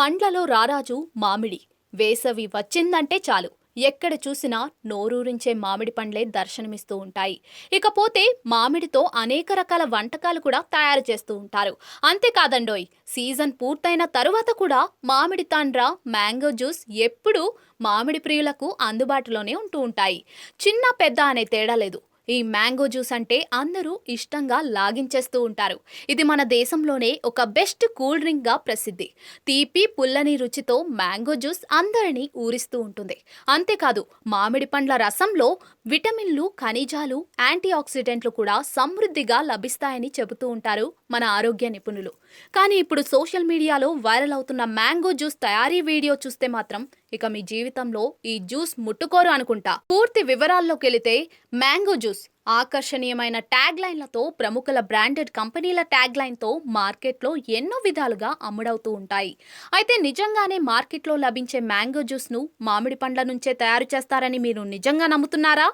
పండ్లలో రారాజు మామిడి. వేసవి వచ్చిందంటే చాలు ఎక్కడ చూసినా నోరూరించే మామిడి పండ్లే దర్శనమిస్తూ ఉంటాయి. ఇకపోతే మామిడితో అనేక రకాల వంటకాలు కూడా తయారు చేస్తూ ఉంటారు. అంతేకాదండోయ్, సీజన్ పూర్తయిన తరువాత కూడా మామిడి తాండ్ర, మ్యాంగో జ్యూస్ ఎప్పుడూ మామిడి ప్రియులకు అందుబాటులోనే ఉంటూ ఉంటాయి. చిన్న పెద్ద అనే తేడా లేదు. ఈ మ్యాంగో జ్యూస్ అంటే అందరూ ఇష్టంగా లాగించేస్తూ ఉంటారు. ఇది మన దేశంలోనే ఒక బెస్ట్ కూల్ డ్రింక్ గా ప్రసిద్ధి. తీపి పుల్లని రుచితో మ్యాంగో జ్యూస్ అందరినీ ఊరిస్తూ ఉంటుంది. అంతేకాదు, మామిడి పండ్ల రసంలో విటమిన్లు, ఖనిజాలు, యాంటీ ఆక్సిడెంట్లు కూడా సమృద్ధిగా లభిస్తాయని చెబుతూ ఉంటారు మన ఆరోగ్య నిపుణులు. కానీ ఇప్పుడు సోషల్ మీడియాలో వైరల్ అవుతున్న మ్యాంగో జ్యూస్ తయారీ వీడియో చూస్తే మాత్రం ఇక మీ జీవితంలో ఈ జ్యూస్ ముట్టుకోరు అనుకుంటా. పూర్తి వివరాల్లోకి వెళితే, మ్యాంగో జ్యూస్ ఆకర్షణీయమైన ట్యాగ్ లైన్లతో, ప్రముఖుల బ్రాండెడ్ కంపెనీల ట్యాగ్ లైన్తో మార్కెట్లో ఎన్నో విధాలుగా అమ్ముడవుతూ ఉంటాయి. అయితే నిజంగానే మార్కెట్లో లభించే మ్యాంగో జ్యూస్ను మామిడి పండ్ల నుంచే తయారు చేస్తారని మీరు నిజంగా నమ్ముతున్నారా?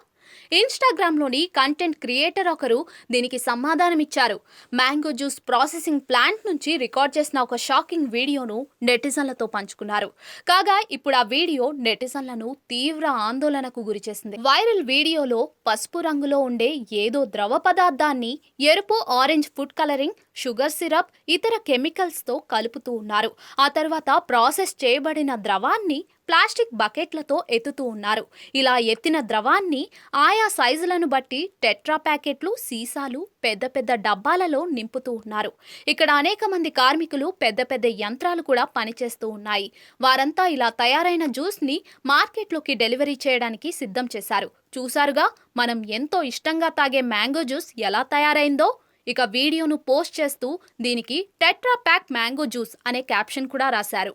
ఇన్స్టాగ్రామ్లోని కంటెంట్ క్రియేటర్ ఒకరు దీనికి సమాధానమిచ్చారు. మ్యాంగో జ్యూస్ ప్రాసెసింగ్ ప్లాంట్ నుంచి రికార్డ్ చేసిన ఒక షాకింగ్ వీడియోను నెటిజన్లతో పంచుకున్నారు. కాగా ఇప్పుడు ఆ వీడియో నెటిజన్లను తీవ్ర ఆందోళనకు గురిచేసింది. వైరల్ వీడియోలో పసుపు రంగులో ఉండే ఏదో ద్రవ పదార్థాన్ని ఎరుపు, orange food colouring, sugar syrup, ఇతర కెమికల్స్ తో కలుపుతూ ఉన్నారు. ఆ తర్వాత ప్రాసెస్ చేయబడిన ద్రవాన్ని ప్లాస్టిక్ బకెట్లతో ఎత్తుతూ ఉన్నారు. ఇలా ఎత్తిన ద్రవాన్ని ఆయా సైజులను బట్టి టెట్రా ప్యాకెట్లు, సీసాలు, పెద్ద పెద్ద డబ్బాలలో నింపుతూ ఉన్నారు. ఇక్కడ అనేక మంది కార్మికులు, పెద్ద పెద్ద యంత్రాలు కూడా పనిచేస్తూ ఉన్నాయి. వారంతా ఇలా తయారైన జ్యూస్ ని మార్కెట్లోకి డెలివరీ చేయడానికి సిద్ధం చేశారు. చూసారుగా, మనం ఎంతో ఇష్టంగా తాగే మ్యాంగో జ్యూస్ ఎలా తయారైందో. ఇక వీడియోను పోస్ట్ చేస్తూ దీనికి టెట్రా ప్యాక్ మ్యాంగో జ్యూస్ అనే క్యాప్షన్ కూడా రాశారు.